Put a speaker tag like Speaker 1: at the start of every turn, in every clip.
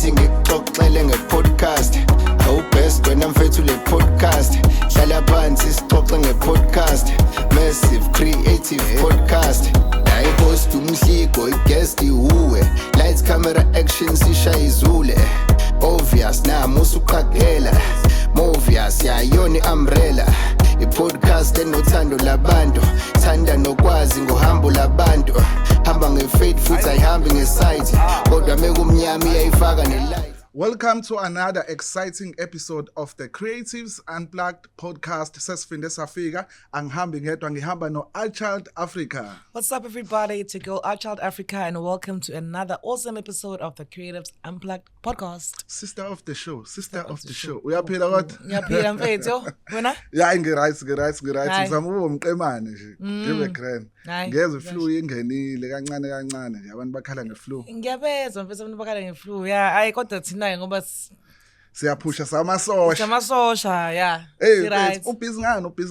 Speaker 1: ngithi ngikuxoxele nge-podcast awubest wena mfethu le podcast hlala phansi sixoxe nge-podcast massive creative podcast la i-host umhligo i-guest ihuwe lights camera action sisha izule obvious nami usuqaphela movious yayona umbrella i-podcast enothando labantu thanda nokwazi ngohambo labantu hamba nge-faith futhi ayihambi nge-sight kodwa mekumnyama iyayifaka ne-light.
Speaker 2: Welcome to another exciting episode of the Creatives Unplugged podcast. Sesifinde safika angihambi ngedwa ngihamba no Art.Talk Africa.
Speaker 3: What's up everybody, it's your girl Art.Talk Africa and welcome to another awesome episode of the Creatives Unplugged podcast.
Speaker 2: Sister of the show. Uyaphila kodwa?
Speaker 3: Ngiyaphila mfethu. Wena?
Speaker 2: Yeah, ngiright. Ngizama umqemane nje. Give a grand. Ngeze flu ingenile kancane nje abantu bakhala ngeflu.
Speaker 3: Ngiyabezwa mfethu abantu bakhala ngeflu. Yeah, ayi kodwa thina ngoba
Speaker 2: siyaphusha samasosha, yeah.
Speaker 3: Hey, right.
Speaker 2: Ubhizi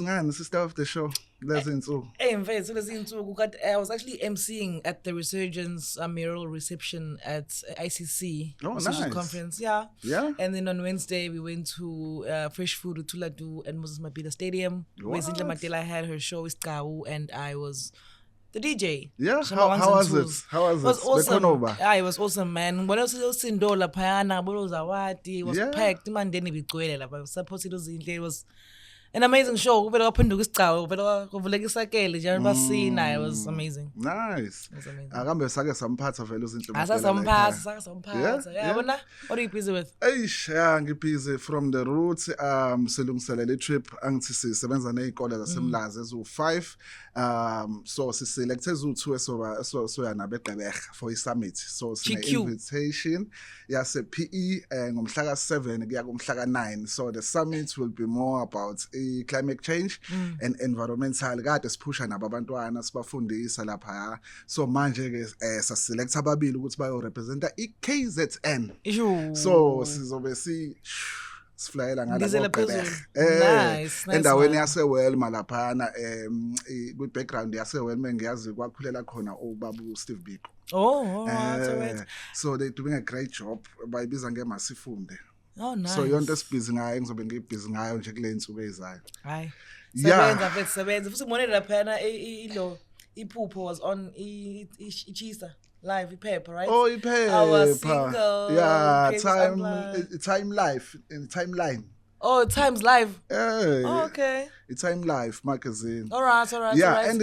Speaker 2: ngani sister of the show. Lezi insuku.
Speaker 3: Hey mfethu lezi insuku I was actually emceeing at the Resurgence mural reception at ICC
Speaker 2: nice.
Speaker 3: Conference. Yeah. And then on Wednesday we went to Fresh Food with Tuladu and Moses Mabhida Stadium where Zinhle Mandela had her show Iscawu and I was the DJ.
Speaker 2: Yeah, how was it?
Speaker 3: It was awesome. Yeah, it was awesome, man. When I was Sindola Payana, Zawadi, it was packed. Mandeni bigcwele lapha. Supported Zinhle. It was an amazing show. Uvela waphenduka Iscawu, uvela kuvuleka isakele nje basina. It was amazing.
Speaker 2: Nice.
Speaker 3: It was amazing.
Speaker 2: Akambe sake samphatha vele Zinhle.
Speaker 3: Samphatha. Yeah, bona. What are you busy with?
Speaker 2: Yeah, ngibusy from the roots. Silungisele le trip angithi sisebenza nezikole zasemlazi ezu5. So siselected ezu2 so yana beGqeberha for i-summit. So sine invitation yase PE ngomhla ka7 kuya kumhla ka9. So the summit will be more about climate change and environmental. Kade siphusha nabo abantwana sibafundisa lapha. So manje ke saselect ababili ukuthi bayo represent iKZN. So sizobe siflayela ngala
Speaker 3: nice
Speaker 2: endaweni yasewell malaphana kwi background yasewell mengiyazi kwakhulela khona ubaba uSteve Biko.
Speaker 3: That's right.
Speaker 2: So they're doing a great job bayibiza ngeMasifunde.
Speaker 3: Oh nice.
Speaker 2: So yonke sibhizi ngayo ngizobe ngibhizi ngayo nje kule insuku ezayo.
Speaker 3: Hayi.
Speaker 2: Yeah.
Speaker 3: Sebenza futhi umonela laphana ilo iphupho was on ichisa live iphepha, right?
Speaker 2: Oh, iphepha.
Speaker 3: Our single.
Speaker 2: Yeah, timeline.
Speaker 3: Oh, Times Live.
Speaker 2: Hey.
Speaker 3: Oh, okay.
Speaker 2: It's Time Life magazine.
Speaker 3: All right.
Speaker 2: Yeah,
Speaker 3: all right.
Speaker 2: and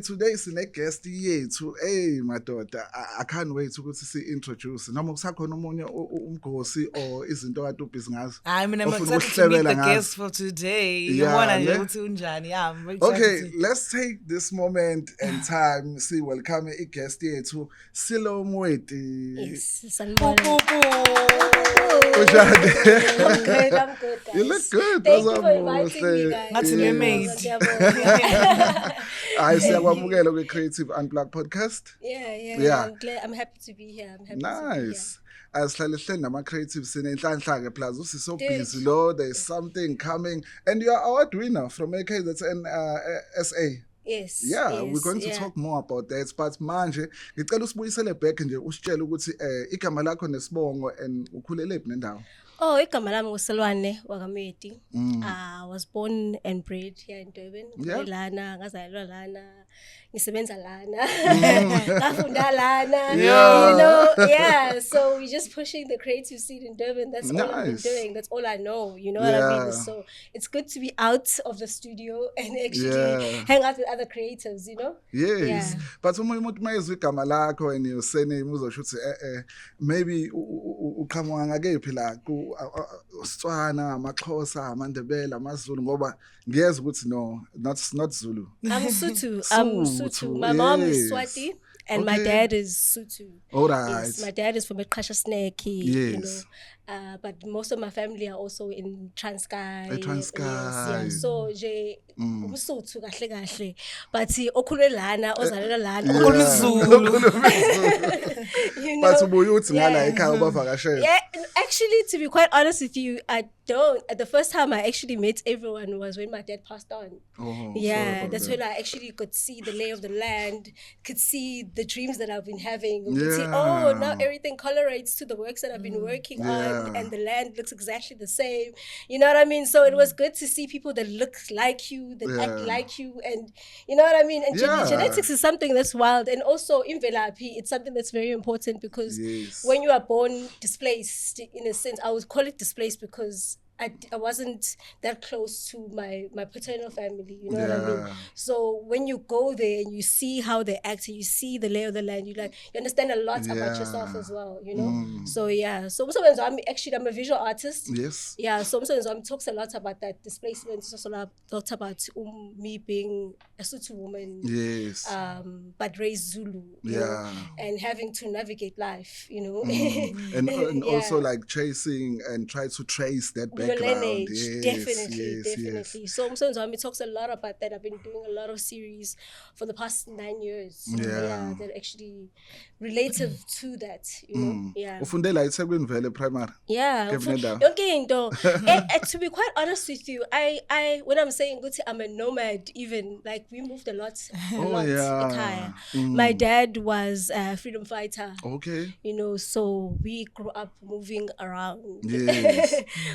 Speaker 2: today is a guest yethu. Hey, madoda, I can't wait ukuthi si-introduce. Noma kusakhona omunye umgosi or izinto kade ubhizi ngazo.
Speaker 3: I mean, I'm excited to meet the guest for today.
Speaker 2: Yeah,
Speaker 3: Okay,
Speaker 2: let's take this moment and time. See, welcome a guest yethu, Selloane Moeti.
Speaker 4: Yes,
Speaker 2: I'm
Speaker 4: good.
Speaker 2: You look good.
Speaker 4: Thank you for inviting me, guys.
Speaker 3: That's mermaid.
Speaker 2: I siyakwamukela kwi Creative Unplugged podcast.
Speaker 4: Yeah. I'm happy to be here.
Speaker 2: Nice. Asihlale nama creatives sinenhlanhla ke plus usiso busy lo, there's something coming and you are award winner from KZNSA.
Speaker 4: Yes.
Speaker 2: We're going to talk more about that, but manje ngicela usibuyisele back nje usitshele ukuthi igama lakho nesibongo and ukhulele phi nendawo.
Speaker 4: Oh, igama lami nguSelwane Moeti. I was born and bred here in Durban. Lana, ngazalelwa lana, ngisebenza lana, ngafunda lana. You know, so we're just pushing the creative scene in Durban. That's all I've been doing. That's all I know. You know what I mean? So it's good to be out of the studio and actually hang out with other creatives, you know?
Speaker 2: Yes. But umuntu mayezwe igama lakho and your surname uzosho ukuthi maybe uqhamuka ngakephi la ku Setswana, amaXhosa, amaNdebele, amaZulu ngoba ngiyeza ukuthi no, not Zulu.
Speaker 4: I'm Sotho. My mom is Swati and my dad is Sotho.
Speaker 2: All right.
Speaker 4: Yes, my dad is from Eqhasha Snake, you know. But most of my family are also in Transkei. So je umsuthu kahle but okhulwe lana ozalelwa lana
Speaker 3: okhuluma isiZulu.
Speaker 2: But ubuye uthi ngala ekhaya ubavakashela.
Speaker 4: Yeah, actually to be quite honest with you, I don't. The first time I actually met everyone was when my dad passed on. That's when I actually could see the lay of the land, could see the dreams that I've been having, could see, now everything correlates to the works that I've been working on, and the land looks exactly the same. You know what I mean? So it was good to see people that look like you, that act like you, and you know what I mean? And genetics is something that's wild. And also in Velapi, it's something that's very important because when you are born displaced, in a sense, I would call it displaced because I wasn't that close to my paternal family, you know what I mean? So when you go there and you see how they act and you see the lay of the land, you understand a lot about yourself as well, you know? So I'm a visual artist.
Speaker 2: Yes.
Speaker 4: Yeah, so talks a lot about that displacement. It's also a lot about me being a Sotho woman.
Speaker 2: Yes.
Speaker 4: But raised Zulu. You know, and having to navigate life, you know.
Speaker 2: And also like chasing and try to trace that background.
Speaker 4: Lineage, definitely. So it talks a lot about that. I've been doing a lot of series for the past 9 years. That actually relative to that, you know.
Speaker 2: Ufundela eThekwini vele primary.
Speaker 4: To be quite honest with you, I when I'm saying Guti, I'm a nomad. Even like we moved a lot. My dad was a freedom fighter.
Speaker 2: Okay.
Speaker 4: You know, so we grew up moving around.
Speaker 2: Yes.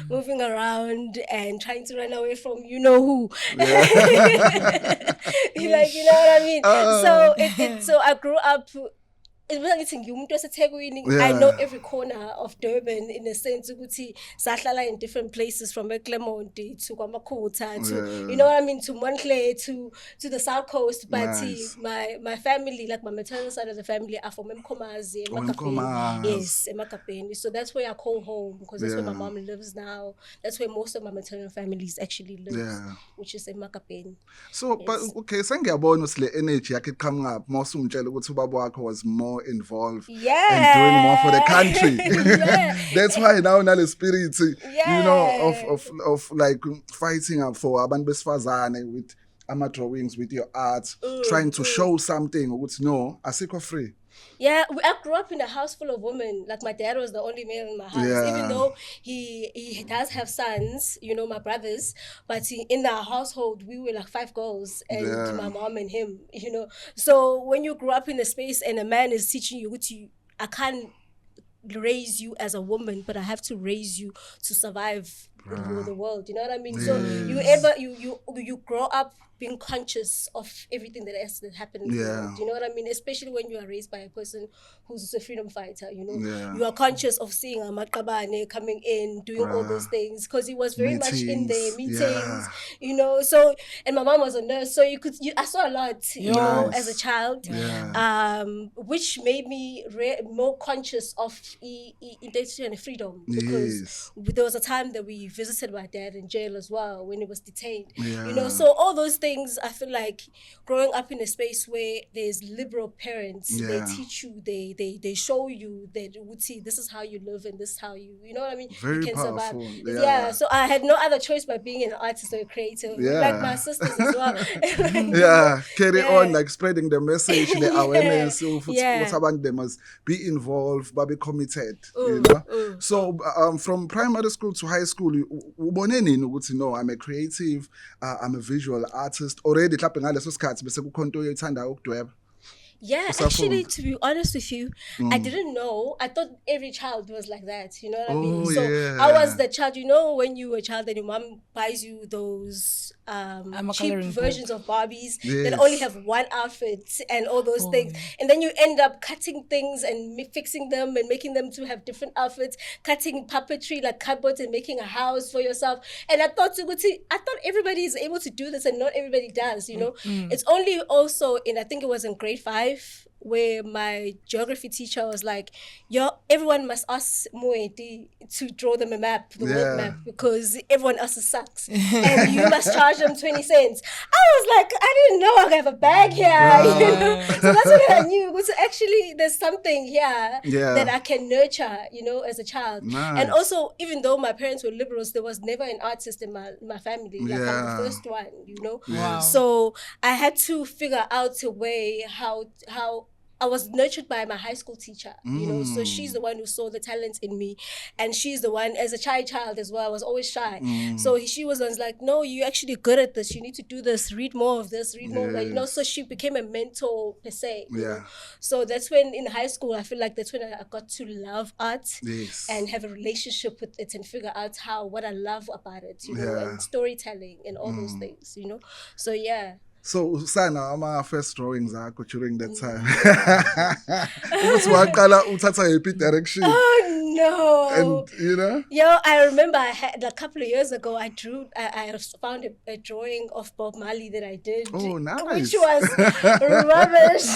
Speaker 4: Moving around and trying to run away from you know who. You know what I mean? So I grew up. I know every corner of Durban in a sense ukuthi sahlala in different places from Claremont to KwaMakhutha to you know what I mean, to Montclair to the South Coast, but my family, like my maternal side of the family, are from Mkomazi, Emakapeni. So that's where I call home because that's where my mom lives now. That's where most of my maternal families actually live, which is Emakapeni.
Speaker 2: So but okay, sengiyabona usile energy yakhe coming up. Most umtshela ukuthi ubaba wakho was more involved and doing more for the country. That's why now the spirit, you know, of like fighting up for abantu besifazane with ama drawings, with your art, trying to show something. No, asikho free.
Speaker 4: Yeah, I grew up in a house full of women. Like my dad was the only male in my house, even though he does have sons, you know, my brothers. But in our household, we were like 5 girls and my mom and him, you know. So when you grew up in a space and a man is teaching you, I can't raise you as a woman, but I have to raise you to survive in the world. You know what I mean? So you grow up being conscious of everything that happened in the world. You know what I mean? Especially when you are raised by a person who's a freedom fighter, you know. You are conscious of seeing Amakabane coming in, doing all those things, because he was very much in there, meetings, you know. So, and my mom was a nurse, so I saw a lot, you know, as a child, which made me more conscious of identity and freedom, because there was a time that we visited my dad in jail as well when he was detained, you know. So all those things, I feel like growing up in a space where there's liberal parents, they teach you, they show you that would see this is how you live and this is how you know what I mean,
Speaker 2: very
Speaker 4: you can
Speaker 2: powerful.
Speaker 4: survive. So I had no other choice but being an artist or a creative, like my sisters as well.
Speaker 2: Carry on, like spreading the message, the awareness of what they must be involved, but be committed, you know. So from primary school to high school, I'm a creative, I'm a visual artist. Already clapping ngaleso sikhathi bese kukhona into oyithanda ukudweba.
Speaker 4: Actually, to be honest with you, I didn't know. I thought every child was like that, you know what I mean? So I was the child, you know, when you were a child and your mom buys you those cheap versions of Barbies that only have one outfit and all those things. And then you end up cutting things and fixing them and making them to have different outfits, cutting puppetry like cardboard and making a house for yourself. And I thought everybody is able to do this and not everybody does, you know? It's only also I think it was in grade 5, where my geography teacher was like, everyone must ask Moeti to draw them a map, the world map, because everyone else sucks. And you must charge them 20 cents. I was like, I didn't know I have a bag here. You know? So that's when I knew. So actually, there's something here that I can nurture, you know, as a child.
Speaker 2: Nice.
Speaker 4: And also, even though my parents were liberals, there was never an artist in my family. Like I'm the first one, you know?
Speaker 3: Wow.
Speaker 4: So I had to figure out a way how I was nurtured by my high school teacher, you know, so she's the one who saw the talent in me, and she's the one, as a child as well, I was always shy. So she was like, no, you're actually good at this, you need to do this, read more of this, read more, like, you know, so she became a mentor per se. You know? So that's when in high school, I feel like that's when I got to love art and have a relationship with it and figure out what I love about it, you know, and storytelling and all those things, you know. So yeah.
Speaker 2: So Sana, my first drawings akho during that time. Ukuthi waqala uthatha yiphi direction?
Speaker 4: Oh no.
Speaker 2: And you know?
Speaker 4: Yeah, I remember I had a couple of years ago I found a drawing of Bob Marley that I did.
Speaker 2: Oh, nice.
Speaker 4: Which was rubbish.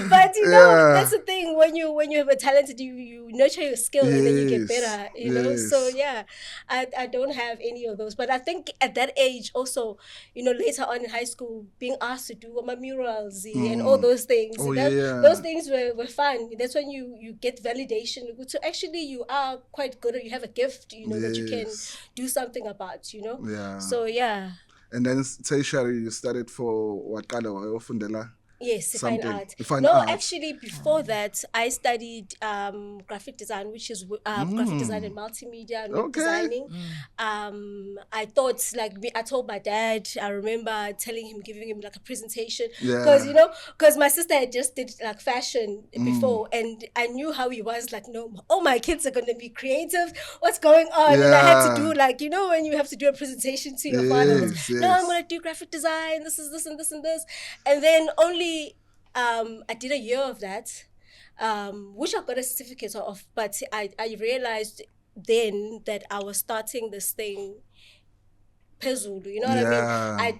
Speaker 4: But you know, that's the thing, when you have a talent, you nurture your skill and then you get better, you know. So yeah, I don't have any of those. But I think at that age also, you know, later on in high school, being asked to do my murals and all those things. Those things were fun. That's when you get validation. So actually you are quite good, or you have a gift, you know, that you can do something about, you know. Yeah. So yeah.
Speaker 2: And then tertiary, you studied for what kind of fundela?
Speaker 4: Yes, fine art. Actually, before that, I studied graphic design, which is graphic design and multimedia and web designing. I thought, I told my dad, I remember giving him like a presentation. Because, you know, my sister had just did like fashion before, and I knew how he was, like, no, all my kids are going to be creative. What's going on? And I had to do, like, you know, when you have to do a presentation to your father, no, I'm going to do graphic design, this is this and this and this. And then only I did a year of that, which I got a certificate of, but I realized then that I was starting this thing phezulu, you know what I mean?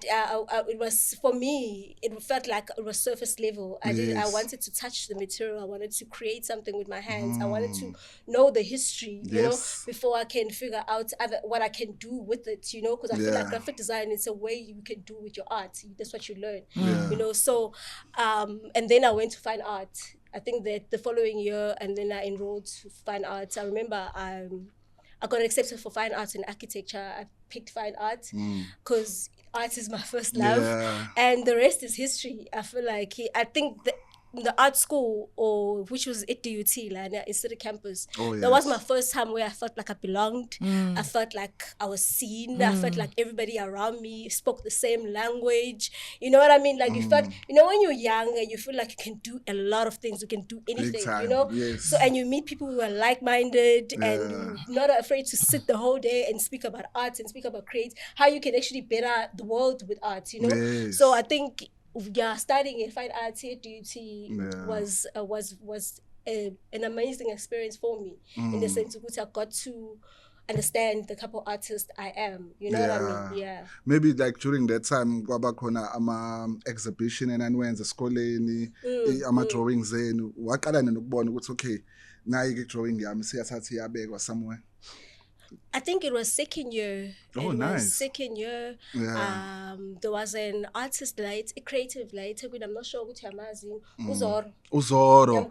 Speaker 4: It was, for me, it felt like it was surface level. I wanted to touch the material. I wanted to create something with my hands. I wanted to know the history, you know, before I can figure out what I can do with it, you know, because I feel like graphic design is a way you can do with your art. That's what you learn, you know. So, and then I went to fine art. I think that the following year, and then I enrolled to fine arts. I remember I got accepted for fine arts and architecture. I picked fine art because art is my first love, and the rest is history. I feel like I think the art school, which was at DUT, in City Campus, that was my first time where I felt like I belonged. I felt like I was seen. I felt like everybody around me spoke the same language. You know what I mean? Like you felt, you know, when you're young and you feel like you can do a lot of things, you can do anything, you know? So, and you meet people who are like-minded and not afraid to sit the whole day and speak about art and speak about how you can actually better the world with art, you know? So I think studying in fine arts here at DUT was an amazing experience for me, in the sense that I got to understand the type of artist I am, you know what I mean? Yeah.
Speaker 2: Maybe like during that time, kwaba khona exhibition enaniwenza esikoleni, ama drawings enu, waqala nokubona ukuthi okay, nayi ke drawing yami siyathatha iyabekwa somewhere.
Speaker 4: I think it was second year.
Speaker 2: Nice.
Speaker 4: Second year. There was an artist light, a creative light. I'm not sure what you're amazing.
Speaker 2: Uzoro.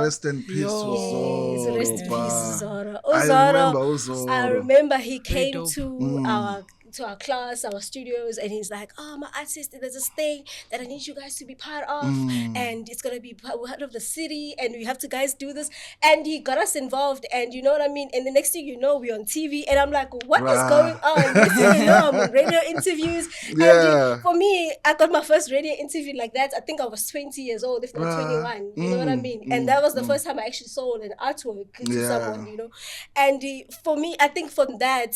Speaker 2: Rest in peace, Uzoro.
Speaker 4: Rest in peace, Uzoro.
Speaker 2: I remember Uzoro.
Speaker 4: I remember he came to our class, our studios, and he's like, my artist, there's this thing that I need you guys to be part of, and it's going to be part of the city, and we have to guys do this. And he got us involved, and you know what I mean? And the next thing you know, we're on TV, and I'm like, what is going on? Next thing you know, I'm on radio interviews. And for me, I got my first radio interview like that. I think I was 20 years old, if not 21. You know what I mean? And that was the first time I actually sold an artwork to someone, you know? And for me, I think from that,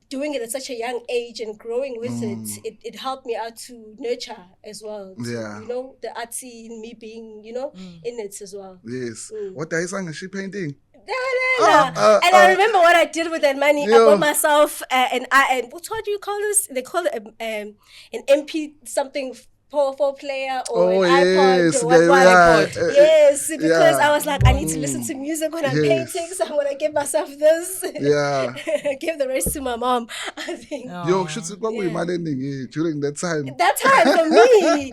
Speaker 4: doing it at such a young age and growing with it helped me out to nurture as well. You know, the artsy in me being, you know, in it as well.
Speaker 2: Yes. What are you saying? Is she painting?
Speaker 4: And I remember what I did with that money. I bought myself and what do you call this? They call it an MP something. 4 player or an iPod or iPod. Yes, music because I was like, I need to listen to music when I'm painting, so I'm gonna give myself this. Give the rest to my mom, I think.
Speaker 2: Yo, during that time.
Speaker 4: That time for me.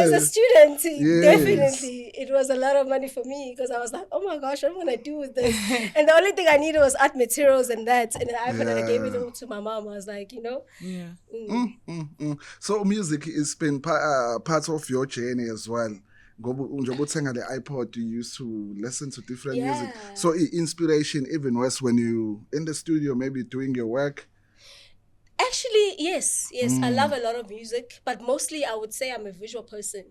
Speaker 4: As a student, definitely, it was a lot of money for me because I was like, oh my gosh, what am I gonna do with this? And the only thing I needed was art materials and that, and I gave it all to my mom. I was like,
Speaker 2: So music has been part of your journey as well. The iPod, you used to listen to different music. So inspiration even was when you in the studio, maybe doing your work.
Speaker 4: Actually, yes. I love a lot of music, but mostly I would say I'm a visual person.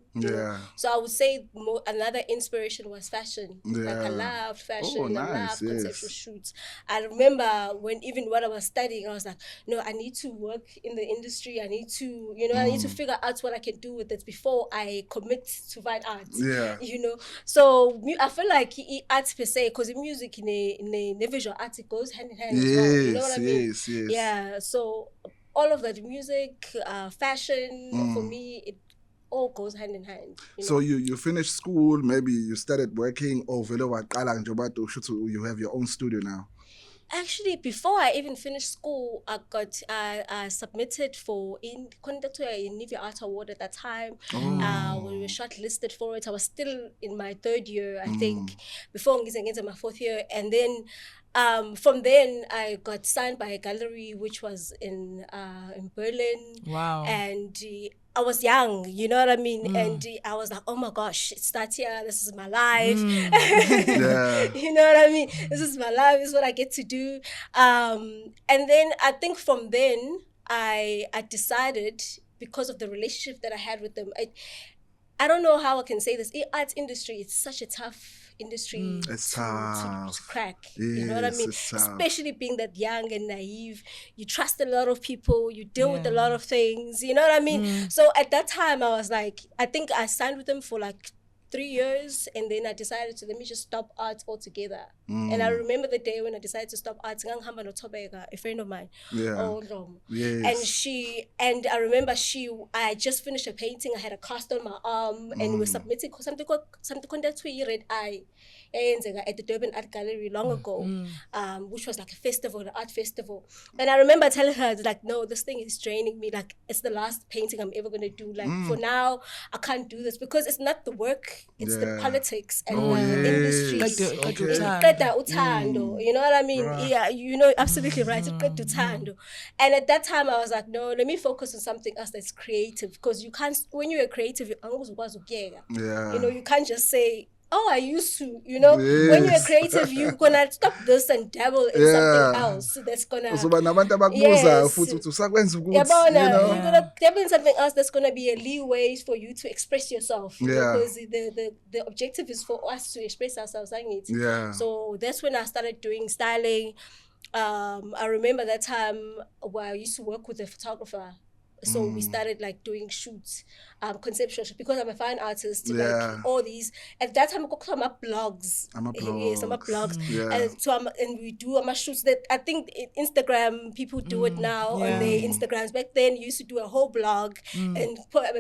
Speaker 4: So I would say another inspiration was fashion. Like I loved fashion, I loved conceptual shoots. I remember when I was studying, I was like, no, I need to work in the industry. I need to, I need to figure out what I can do with it before I commit to fine art. So I feel like art per se, because music in a visual art, it goes hand in hand as well. You know what I mean? Yeah. So all of that music, fashion, for me, it all goes hand in hand.
Speaker 2: So you finished school, maybe you started working, or you have your own studio now?
Speaker 4: Actually, before I even finished school, I submitted for conduct to a Nivea Art Award at that time. We were shortlisted for it. I was still in my third year, I think, before I into my fourth year. And then from then I got signed by a gallery which was in Berlin.
Speaker 3: Wow.
Speaker 4: And I was young, you know what I mean? And I was like, oh my gosh, it starts here, this is my life. You know what I mean? This is my life, this is what I get to do. And then I think from then I decided, because of the relationship that I had with them, I don't know how I can say this. Art industry, it's such a tough industry to crack. You know what I mean? Especially being that young and naive. You trust a lot of people. You deal with a lot of things. You know what I mean? So at that time, I was like, I think I signed with them for like 3 years, and then I decided to let me just stop art altogether. And I remember the day when I decided to stop art. A friend of mine, and I remember I just finished a painting. I had a cast on my arm, and we were submitting something called Red Eye at the Durban Art Gallery long ago, which was like a festival, an art festival. And I remember telling her, like, no, this thing is draining me. Like, it's the last painting I'm ever going to do. Like, for now, I can't do this because it's not the work, it's the politics and the industry. You know what I mean? Yeah, you know, absolutely right. And at that time, I was like, no, let me focus on something else that's creative, because you can't, when you're a creative, you know, you can't just say, oh, I used to, you know, when you're creative, you're gonna stop this and dabble in something else that's gonna you're gonna dabble in something else that's gonna be a leeway for you to express yourself. Because the objective is for us to express ourselves, so that's when I started doing styling. I remember that time where I used to work with a photographer. So we started like doing shoots, conceptual shoots, because I'm a fine artist. Like all these at that time, I'm a blogs. Yes, I'm a blogs, and so and we do shoots that I think Instagram people do it now on their Instagrams. Back then, you used to do a whole blog and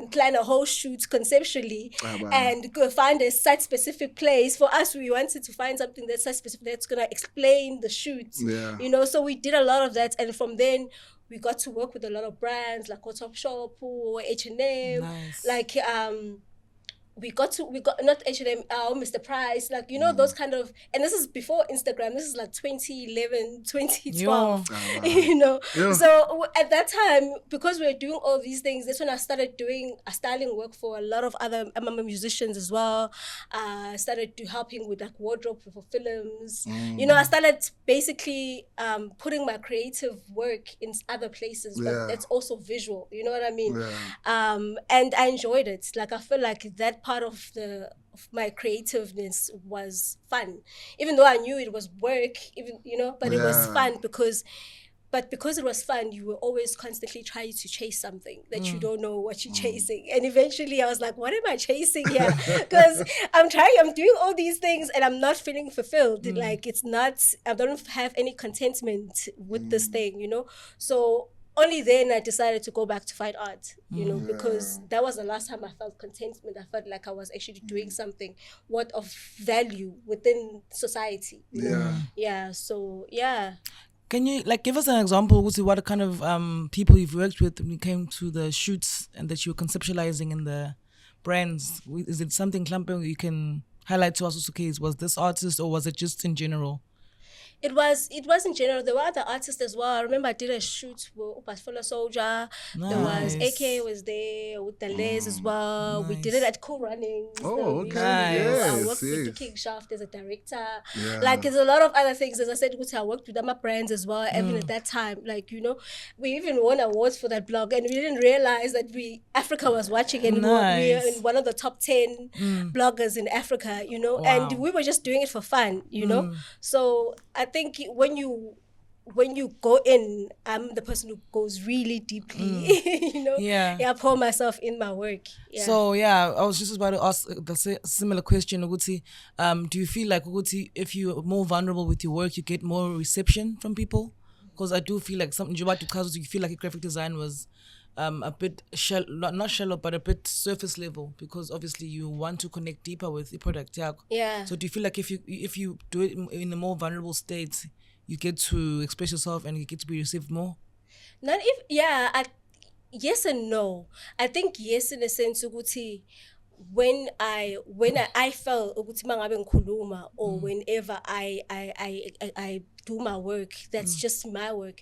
Speaker 4: plan a whole shoot conceptually, and go find a site specific place. For us, we wanted to find something that's site specific that's gonna explain the shoot. You know, so we did a lot of that, and from then we got to work with a lot of brands like Topshop or H&M, like we got not H&M, Mr. Price, like, you know, those kind of, and this is before Instagram, this is like 2011, 2012, you know. So at that time, because we were doing all these things, that's when I started doing styling work for a lot of other musicians as well. I started helping with like wardrobe for films. You know, I started basically putting my creative work in other places, but that's also visual, you know what I mean? And I enjoyed it. Like, I feel like that part of my creativeness was fun, even though I knew it was work, even, you know, but it was fun because it was fun, you were always constantly trying to chase something that you don't know what you're chasing. And eventually I was like, what am I chasing here? Because I'm doing all these things and I'm not feeling fulfilled. Like, it's not, I don't have any contentment with this thing, you know? So only then I decided to go back to fine art, you know, because that was the last time I felt contentment. I felt like I was actually doing something what of value within society, you know? Yeah, so yeah.
Speaker 3: Can you like give us an example? What kind of people you've worked with when it came to the shoots and that you're conceptualizing in the brands? Is it something clumping you can highlight to us? Okay, was this artist or was it just in general?
Speaker 4: It was in general. There were other artists as well. I remember I did a shoot with Upasfola Soldier.
Speaker 3: Nice.
Speaker 4: There was AK was there with the Les as well.
Speaker 3: Nice.
Speaker 4: We did it at Cool Runnings.
Speaker 2: Oh, okay.
Speaker 3: Nice.
Speaker 4: I worked with the King Shaft as a director.
Speaker 2: Yeah.
Speaker 4: Like there's a lot of other things. As I said, I worked with other brands as well. Even at that time, like, you know, we even won awards for that blog, and we didn't realize that Africa was watching, and we were in one of the top 10 bloggers in Africa, you know.
Speaker 3: Wow.
Speaker 4: And we were just doing it for fun, you know. So I think when you go in, I'm the person who goes really deeply, you know. I pour myself in my work. Yeah.
Speaker 3: So I was just about to ask the similar question. Uguti, do you feel like Uguti, if you're more vulnerable with your work, you get more reception from people? Because I do feel like something you feel like a graphic design was a bit not shallow, but a bit surface level, because obviously you want to connect deeper with the product.
Speaker 4: Yeah.
Speaker 3: So do you feel like if you do it in a more vulnerable state, you get to express yourself and you get to be received more?
Speaker 4: Yes and no. I think yes in a sense ukuthi when I felt ukuthi mangabe ngikhuluma or whenever I do my work, that's just my work.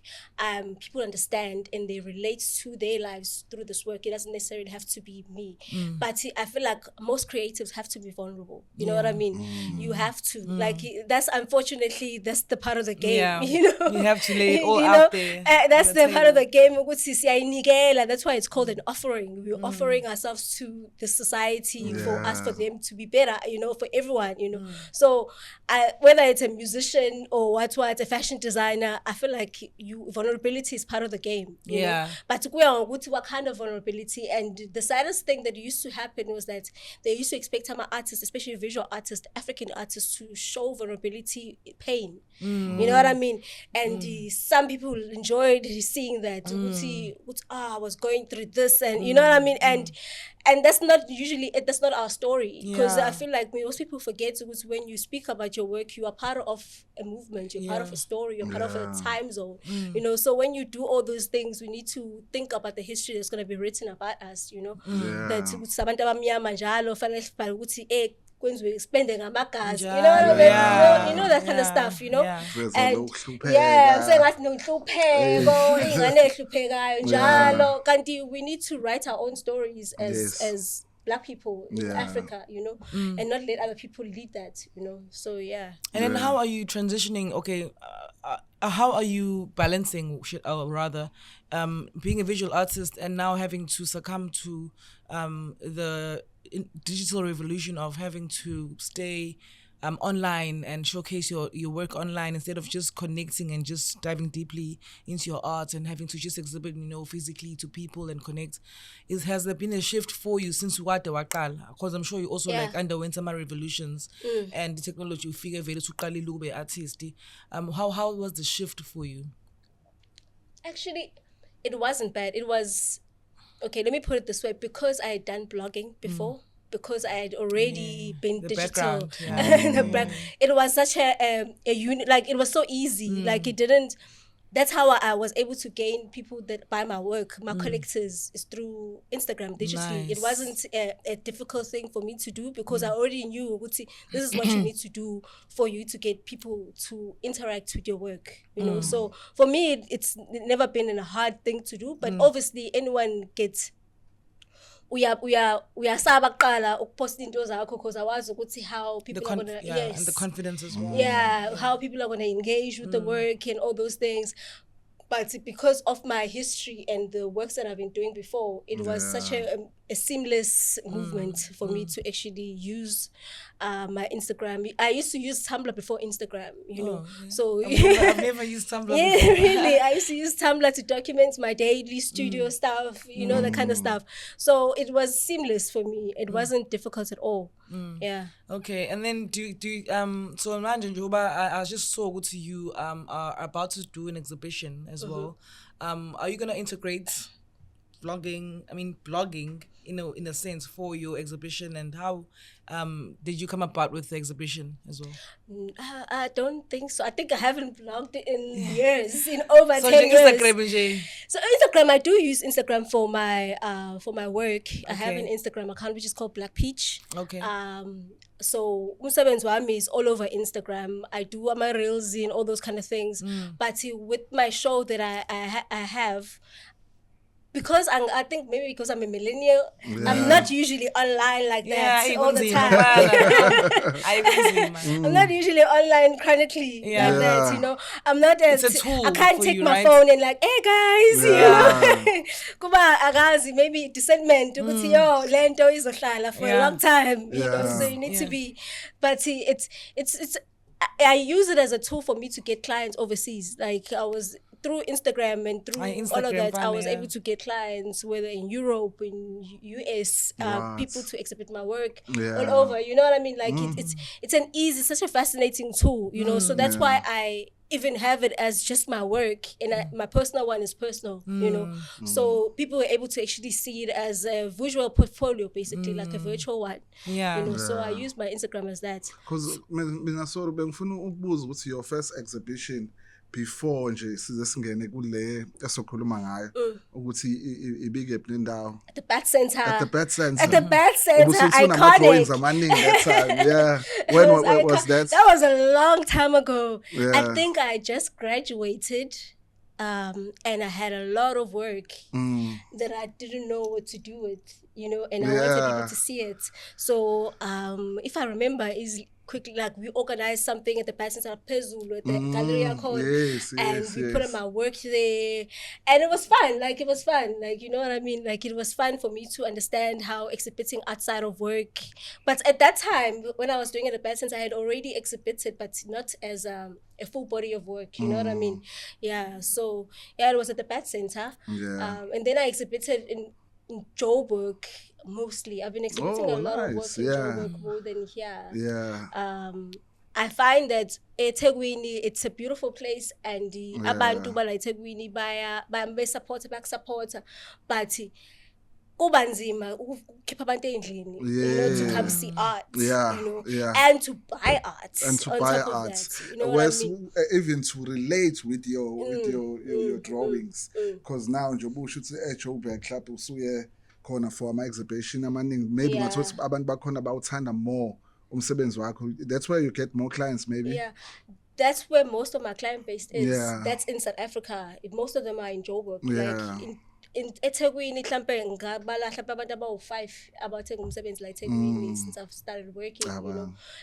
Speaker 4: People understand and they relate to their lives through this work. It doesn't necessarily have to be me. But I feel like most creatives have to be vulnerable. You know what I mean? You have to. Like that's unfortunately that's the part of the game.
Speaker 3: Yeah.
Speaker 4: You know?
Speaker 3: You have to lay it all out there.
Speaker 4: That's the part of the game. That's why it's called an offering. We're offering ourselves to the society for us, for them to be better, you know, for everyone, you know. So whether it's a musician or a fashion designer, I feel like vulnerability is part of the game. You know? But what kind of vulnerability? And the saddest thing that used to happen was that they used to expect some artists, especially visual artists, African artists, to show vulnerability, pain. You know what I mean? And some people enjoyed seeing that. I was going through this, and you know what I mean? And that's not our story, because I feel like most people forget when you speak about your work, you are part of a movement, you're part of a story, you're part of a time zone, you know. So when you do all those things, we need to think about the history that's going to be written about us, you know. That sabantu abamnyama njalo fanele sibhale ukuthi spending amagazi, you know what I mean? You know that kind of stuff, you know. And we need to write our own stories as Black people in Africa, you know, and not let other people lead that, you know. So And
Speaker 3: then how are you transitioning? Okay, how are you balancing, being a visual artist and now having to succumb to the digital revolution of having to stay online and showcase your work online instead of just connecting and just diving deeply into your art and having to just exhibit, you know, physically to people and connect? Has there been a shift for you since waqala? Because I'm sure you also like underwent some revolutions and the technology figure very to artist. How was the shift for you?
Speaker 4: Actually, it wasn't bad. It was okay. Let me put it this way: because I had done blogging before. Because I had already been
Speaker 3: the
Speaker 4: digital, it was such a unit. Like it was so easy. Like it didn't. That's how I was able to gain people that buy my work, my collectors, is through Instagram digitally. Nice. It wasn't a difficult thing for me to do because I already knew this is what you need to do for you to get people to interact with your work. You know, so for me, it's never been a hard thing to do. But obviously, anyone gets. Uyasaba kuqala ukupost into zakho because awazi ukuthi how people are going to
Speaker 3: and the confidence as well.
Speaker 4: How people are going to engage with the work and all those things. But because of my history and the works that I've been doing before, it was such a seamless movement for me to actually use my Instagram. I used to use Tumblr before Instagram, you know. So
Speaker 3: I've never used Tumblr before.
Speaker 4: Really. I used to use Tumblr to document my daily studio stuff, you know, that kind of stuff. So it was seamless for me. It wasn't difficult at all. Yeah.
Speaker 3: Okay, and then so imagine Joba, I just saw to you are about to do an exhibition as well. are you gonna integrate blogging, in a sense, for your exhibition, and how did you come about with the exhibition as well?
Speaker 4: I don't think so. I think I haven't blogged in years, in over
Speaker 3: So
Speaker 4: 10 years.
Speaker 3: Instagram,
Speaker 4: So Instagram, I do use Instagram for my work. I have an Instagram account which is called Black Peach.
Speaker 3: Okay.
Speaker 4: So umsebenzi wami is all over Instagram. I do my reels and all those kind of things. But with my show that I have, because I think maybe because I'm a millennial, I'm not usually online like that all the time. I'm not usually online chronically like that, I'm not as,
Speaker 3: it's a tool
Speaker 4: I can't
Speaker 3: for
Speaker 4: take
Speaker 3: you,
Speaker 4: my
Speaker 3: right?
Speaker 4: phone and like, hey guys, Kuba agazi, maybe discernment, yo, lento izohlala for a long time, so you need to be, but it's I use it as a tool for me to get clients overseas. Like I was through Instagram and through all of that, I was able to get clients, whether in Europe, in US, people to exhibit my work all over. You know what I mean? Like it's such a fascinating tool. So that's why I even have it as just my work, and my personal one is personal. So people were able to actually see it as a visual portfolio, basically, like a virtual one. So I use my Instagram as that.
Speaker 2: Because mina sort of bengifuna ukubuza ukuthi your first exhibition before nje size singene kule esokhuluma ngayo ukuthi ibike Indawo
Speaker 4: at the Bat Center.
Speaker 2: At the Bat Center,
Speaker 4: iconic.
Speaker 2: That time, when was that?
Speaker 4: That was a long time ago. I think I just graduated, and I had a lot of work that I didn't know what to do with, and I wanted people to see it. So if I remember, is quickly, like, we organized something at the Bat Center Pezulu at the Galleria Code, and we put in my work there, and it was fun. Like, you know what I mean? Like, it was fun for me to understand how exhibiting outside of work. But at that time, when I was doing it at the Bat Center, I had already exhibited, but not as a full body of work. You know what I mean? Yeah. So it was at the Bat Center, and then I exhibited in Joburg. Mostly, I've been exhibiting a lot of work in Joburg more than here. I find that eThekwini, it's a beautiful place, and abantu bala eThekwini baya support, but kuba nzima ukukhipha abantu endlini, to come see art, and to buy art,
Speaker 2: even to relate with your drawings, because now nje ubusho ukuthi eJoburg mhlawumbe usuye khona for my exhibition amaningi, maybe ngathi abantu bakhona bawuthanda more umsebenzi wakho. That's where you get more clients, maybe.
Speaker 4: That's where most of my client base is. That's in South Africa. Most of them are in Joburg. Like in eThekwini, mhlambe ngabala mhlambe abantu abawu5 abathenga umsebenzi la eThekwini since I've started working,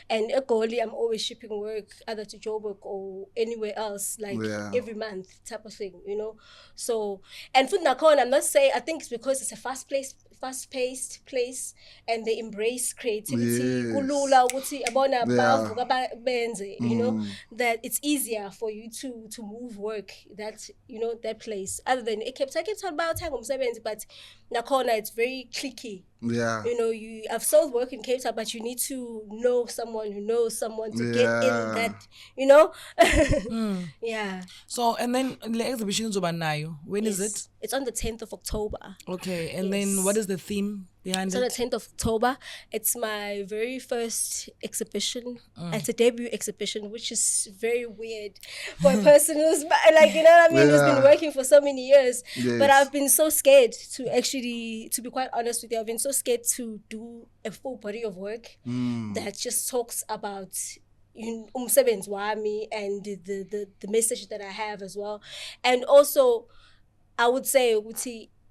Speaker 4: And eGoli, I'm always shipping work either to Joburg or anywhere else, like every month type of thing, So, and futhi nakhona, I'm not saying, I think it's because it's a fast-paced place, and they embrace creativity. Kulula ukuthi abona bavuka benze, that it's easier for you to move work that that place. Other than I kept talking about umsebenzi, but nakhona it's very cliquey. I've sold work in Cape Town, but you need to know someone who knows someone to get in that,
Speaker 3: So, and then the exhibition is when is it?
Speaker 4: It's on the 10th of October.
Speaker 3: Okay, and then what is the theme behind it?
Speaker 4: It's on the 10th of October. It's my very first exhibition. It's a debut exhibition, which is very weird for a person who's, like, you know what I mean, who's been working for so many years. But I've been so scared to actually, to be quite honest with you, I've been so scared to do a full body of work that just talks about umsebenzi wami and the message that I have as well. And also, I would say,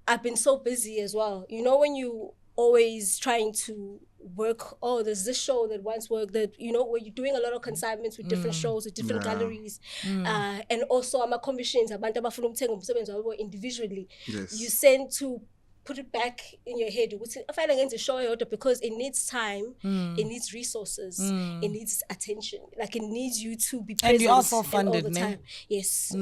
Speaker 4: I've been so busy as well. When you always trying to work, there's this show that once worked that, where you're doing a lot of consignments with different shows, with different galleries. And also, I'm a commissions, abantu abafuna ukuthenga umsebenzi wabo individually. You send to put it back in your head. I find against a show because it needs time, it needs resources, it needs attention. Like, it needs you to be present.
Speaker 3: And you are self-funded,
Speaker 4: all the time. Yes.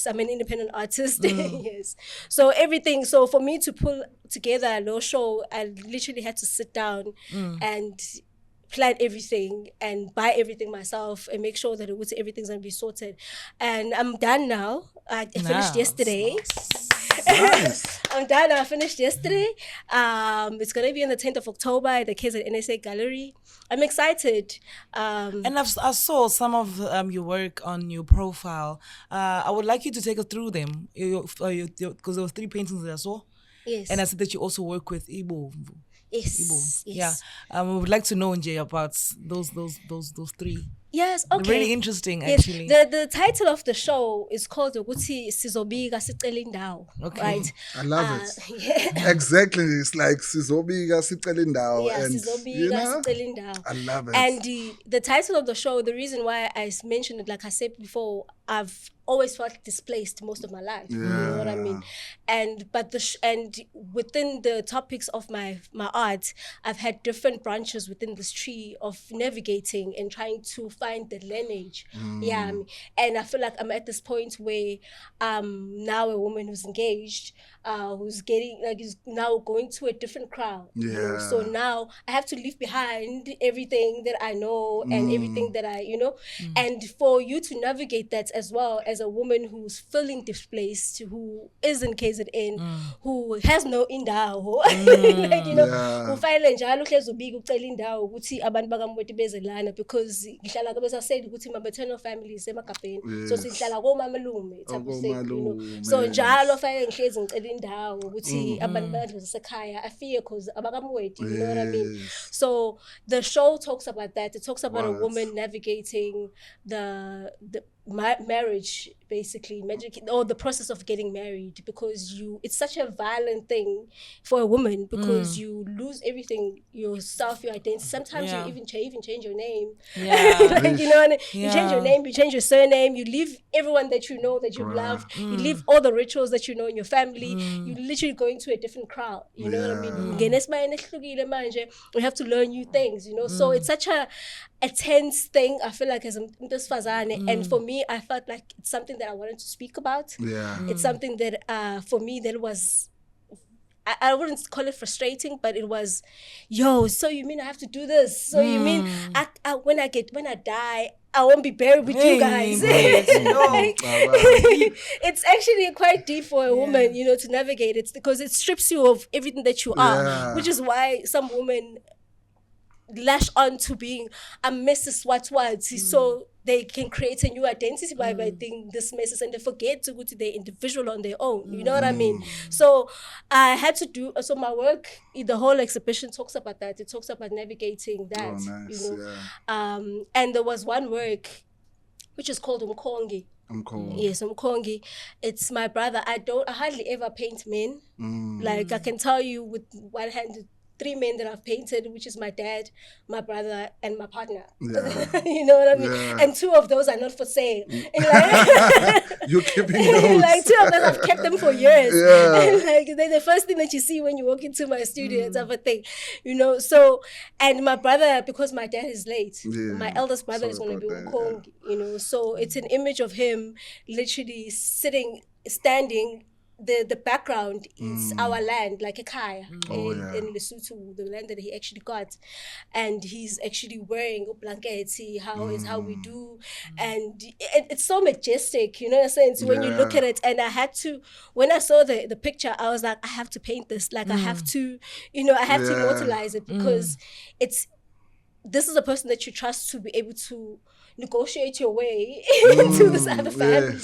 Speaker 4: I'm an independent artist. Yes. So everything. So for me to pull together a low show, I literally had to sit down and plan everything and buy everything myself and make sure that everything's gonna be sorted. And I'm done now. I finished yesterday.
Speaker 2: Nice.
Speaker 4: I'm done. I finished yesterday. It's gonna be on the 10th of October at the KZNSA Gallery. I'm excited.
Speaker 3: And I saw some of your work on your profile. I would like you to take us through them because there were 3 paintings that I saw.
Speaker 4: Yes.
Speaker 3: And I said that you also work with Igbo.
Speaker 4: Yes.
Speaker 3: Yeah. We would like to know, Nje, about those 3.
Speaker 4: Yes, okay.
Speaker 3: Really interesting,
Speaker 4: Yes.
Speaker 3: actually.
Speaker 4: The title of the show is called Sizobika, Sicele Indawo.
Speaker 3: Okay.
Speaker 4: Right?
Speaker 2: I love it.
Speaker 4: Yeah.
Speaker 2: Exactly. It's like Sizobika, Sicele Indawo.
Speaker 4: Yeah,
Speaker 2: And,
Speaker 4: Sizobika, Sicele Indawo.
Speaker 2: I love it.
Speaker 4: And the title of the show, the reason why I mentioned it, like I said before, I've always felt displaced most of my life. You know what I mean? And within the topics of my art, I've had different branches within this tree of navigating and trying to find the lineage. Yeah, and I feel like I'm at this point where now a woman who's engaged, who's now going to a different crowd.
Speaker 2: Yeah.
Speaker 4: You know? So now I have to leave behind everything that I know and everything that I, and for you to navigate that as well as a woman who's feeling displaced, who is in KZN, who has no indawo, who finally njalo uhlezi ubika ucela indawo ukuthi abantu bakaMoeti beze lana because ngihlala kabesa said ukuthi my maternal family isemagabheni, so sihlala komalume type of thing, so njalo fanele ngihlezi ngicela indawo ukuthi abantu badle zasekhaya I fear because abakaMoeti, you know what I mean? So the show talks about that. It talks about a woman navigating the marriage, basically, or the process of getting married, because it's such a violent thing for a woman because you lose everything, yourself, your identity. Sometimes you even change your name. Like, you know what I mean? You change your name, you change your surname, you leave everyone that you know, that you've loved, you leave all the rituals that you know in your family, you literally go into a different crowd, you know what I mean? You have to learn new things, so it's such a tense thing, I feel like, as and for me, I felt like it's something that I wanted to speak about. It's something that for me that was, I wouldn't call it frustrating, but it was, so you mean I have to do this? So you mean when I die, I won't be buried with you guys? It's actually quite deep for a woman, to navigate it, because it strips you of everything that you are, which is why some women lash on to being a Mrs. What, so they can create a new identity by being this Mrs. and they forget to go to the individual on their own. You know what I mean? So I had to do, so my work, the whole exhibition talks about that. It talks about navigating that, and there was one work which is called Umkongi. Yes, Umkongi. It's my brother. I hardly ever paint men. Like I can tell you with one hand, 3 men that I've painted, which is my dad, my brother, and my partner. You know what I mean? And 2 of those are not for sale.
Speaker 2: You're keeping those.
Speaker 4: Like 2 of them, I've kept them for years. Like they're the first thing that you see when you walk into my studio, type of thing. So, and my brother, because my dad is late, my eldest brother is going to be Umkongi, so it's an image of him literally standing. The background is our land, like a kaya in Lesotho, the land that he actually got, and he's actually wearing a blanket. How we do, and it's so majestic, in a sense when you look at it. And I had to, when I saw the picture, I was like, I have to paint this. Like I have to, I have to immortalize it, because this is a person that you trust to be able to negotiate your way into this other family.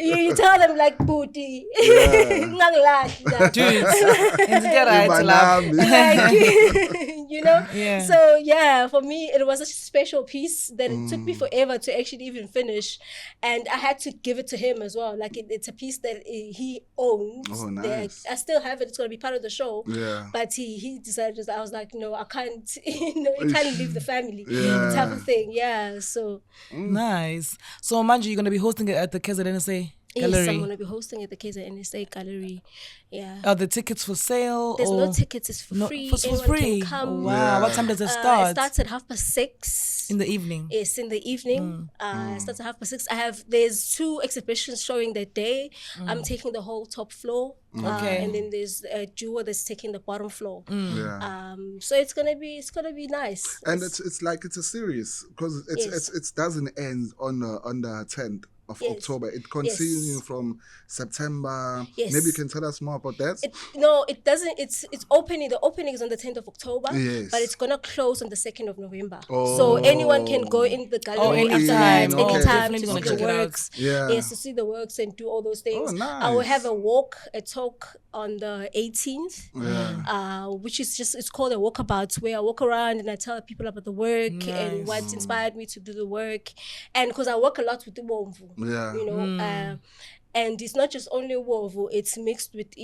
Speaker 4: You tell them like booty, So for me it was such a special piece that it took me forever to actually even finish, and I had to give it to him as well. Like it's a piece that he owns.
Speaker 2: Nice.
Speaker 4: I still have it. It's going to be part of the show. But he decided. I was like, no, I can't. You can't leave the family. Type of thing. So
Speaker 3: nice. So Manju, you're going to be hosting it at the KZNSA? Gallery.
Speaker 4: Yes, I'm going to be hosting at the KZNSA gallery. Yeah.
Speaker 3: Are the tickets for sale?
Speaker 4: There's no tickets. It's for free. Anyone can come.
Speaker 3: Oh, wow. What time does it start?
Speaker 4: It starts at 6:30.
Speaker 3: In the evening?
Speaker 4: Yes, in the evening. It starts at 6:30. There's 2 exhibitions showing that day. I'm taking the whole top floor.
Speaker 3: Okay.
Speaker 4: And then there's a duo that's taking the bottom floor.
Speaker 2: Yeah.
Speaker 4: So it's gonna be nice.
Speaker 2: And it's like it's a series because it doesn't end on the 10th of October. It continues from September.
Speaker 4: Yes.
Speaker 2: Maybe you can tell us more about that.
Speaker 4: No, it doesn't. It's opening. The opening is on the 10th of October.
Speaker 2: Yes.
Speaker 4: But it's gonna close on the 2nd of November.
Speaker 2: Oh.
Speaker 4: So anyone can go in the gallery
Speaker 3: anytime.
Speaker 4: anytime
Speaker 3: Definitely
Speaker 4: to
Speaker 3: gonna
Speaker 4: see
Speaker 3: check
Speaker 4: the
Speaker 3: it out.
Speaker 4: works.
Speaker 2: Yeah.
Speaker 4: Yes, to see the works and do all those things.
Speaker 2: Oh, nice.
Speaker 4: I will have a talk on the 18th.
Speaker 2: Yeah.
Speaker 4: Which is it's called a walkabout, where I walk around and I tell people about the work and what inspired me to do the work, and because I work a lot with the Womvu,
Speaker 2: Yeah.
Speaker 4: you know, and it's not just only Womvu, it's mixed with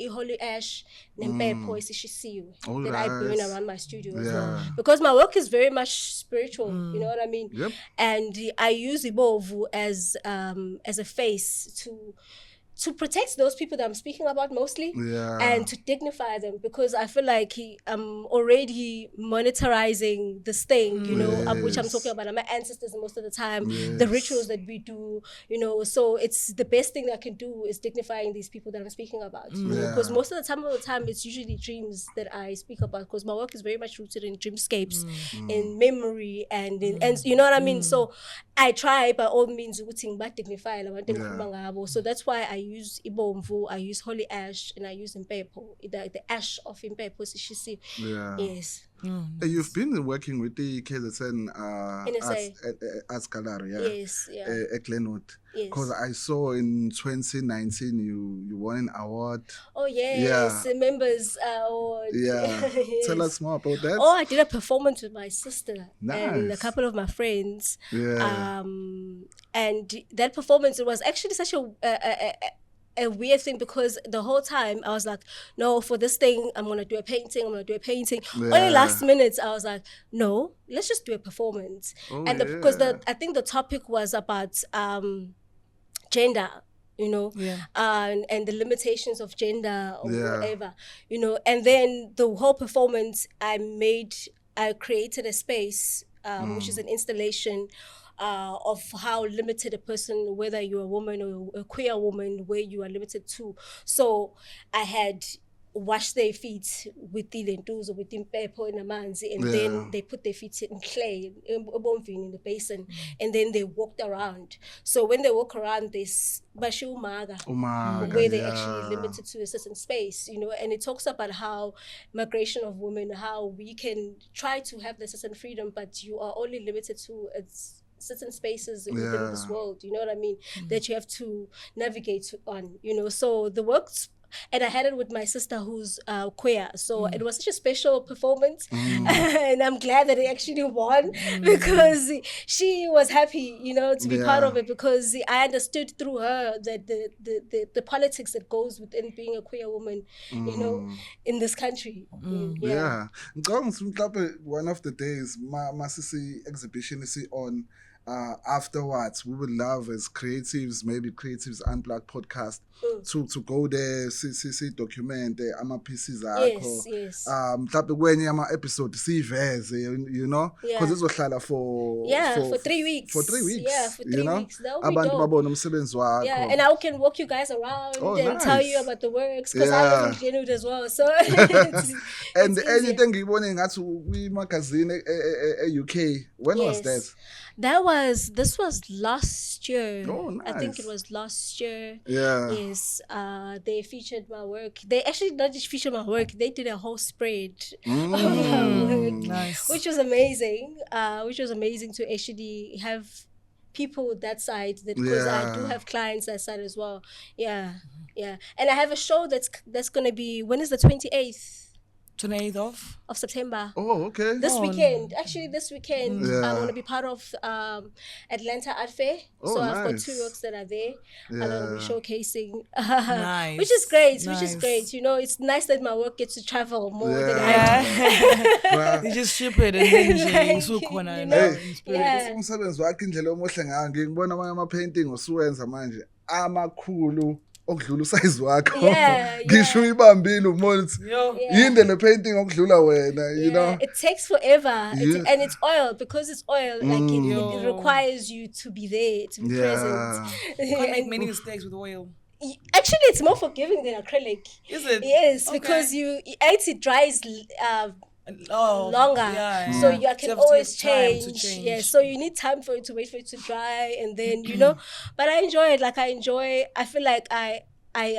Speaker 4: holy ash and that I burn around my studio as well, because my work is very much spiritual, you know what I mean?
Speaker 2: Yep.
Speaker 4: And I use Ibovu as a face to protect those people that I'm speaking about mostly, and to dignify them, because I feel like I'm already monetarizing this thing, you know, which I'm talking about. My ancestors most of the time, the rituals that we do, you know, so it's the best thing that I can do is dignifying these people that I'm speaking about, because most of the time it's usually dreams that I speak about, because my work is very much rooted in dreamscapes, in memory, and you know what I mean. So I try by all means to dignify, so that's why I use ibomvu, I use holy ash, and I use impepo, the ash of impepo. Yes.
Speaker 2: You've been working with the KZN Arts Gallery,
Speaker 4: Yes,
Speaker 2: at Glenwood.
Speaker 4: Yes.
Speaker 2: Because I saw in 2019 you won an award.
Speaker 4: Oh yes, the members award.
Speaker 2: Yeah.
Speaker 4: Yes.
Speaker 2: Tell us more about that.
Speaker 4: Oh, I did a performance with my sister and a
Speaker 2: Nice.
Speaker 4: couple of my friends.
Speaker 2: Yeah.
Speaker 4: And that performance, it was actually such a weird thing, because the whole time I was like, no, for this thing I'm gonna do a painting. Only last minute I was like, no, let's just do a performance. Because I think the topic was about gender, you know, and the limitations of gender or whatever, you know. And then the whole performance I created a space, which is an installation of how limited a person, whether you're a woman or a queer woman, where you are limited to. So I had washed their feet with the lentus or with the pepper in a manzi, and then they put their feet in clay in the basin, and then they walked around. So when they walk around, this where they actually limited to a certain space, you know. And it talks about how migration of women, how we can try to have the certain freedom, but you are only limited to certain spaces within this world, you know what I mean, that you have to navigate on, you know. So the works, and I had it with my sister who's queer, so it was such a special performance, and I'm glad that I actually won, because she was happy, you know, to be part of it, because I understood through her that the politics that goes within being a queer woman, you know, in this country.
Speaker 2: Yeah. One of the days, my Sisi exhibition is on. Afterwards, we would love as creatives, maybe Creatives Unplugged podcast, to go there, see document ama pieces akho.
Speaker 4: Yes.
Speaker 2: Mhlawumbe kwenye ama episode siveze, you know, because izohlala for
Speaker 4: 3 weeks.
Speaker 2: For 3 weeks.
Speaker 4: Yeah, for 3 weeks. That would be
Speaker 2: Abantu
Speaker 4: dope.
Speaker 2: babone umsebenzi wakho.
Speaker 4: Yeah, and I can walk you guys around and tell you about the works, because I live in Glenwood as well. So
Speaker 2: and anything ngibone ngathi kwi magazine UK. When was that?
Speaker 4: This was last year.
Speaker 2: Oh, nice.
Speaker 4: I think it was last year.
Speaker 2: Yeah.
Speaker 4: Yes. They featured my work. They actually not just featured my work, they did a whole spread of my work.
Speaker 3: Nice.
Speaker 4: Which was amazing. To actually have people that side, because I do have clients that side as well. Yeah. And I have a show that's gonna be, when is the 28th?
Speaker 3: 28th
Speaker 4: of September.
Speaker 2: Oh, okay.
Speaker 4: This weekend, I'm going to be part of Atlanta Art Fair. So I've got 2 works that are there. I'm going to be showcasing,
Speaker 3: Nice.
Speaker 4: which is great. You know, it's nice that my work gets to travel more than I do.
Speaker 3: You just ship it and then you
Speaker 2: umsebenzi wakhe indlela omuhle ngayo ngibona amanye ama painting osuwenza manje amakhulu okudlula usize wakho
Speaker 4: Yeah,
Speaker 2: ngisho uyibambile umona
Speaker 3: Yo.
Speaker 2: yinde le painting okudlula wena you know
Speaker 4: It takes forever.
Speaker 2: Yeah.
Speaker 4: And it's oil. Because it's oil, like it
Speaker 3: Yo.
Speaker 4: requires you to be there, to be present.
Speaker 3: Can't make
Speaker 4: And
Speaker 3: many mistakes with oil.
Speaker 4: actually, it's more forgiving than acrylic.
Speaker 3: Is it?
Speaker 4: Yes,
Speaker 3: Okay.
Speaker 4: because it dries longer,
Speaker 3: yeah,
Speaker 4: so
Speaker 3: yeah.
Speaker 4: you
Speaker 3: So
Speaker 4: can
Speaker 3: you have to
Speaker 4: always
Speaker 3: give time to
Speaker 4: change.
Speaker 3: change.
Speaker 4: Yeah, so you need time for it to wait for it to dry, and then But I enjoy it. Like I feel like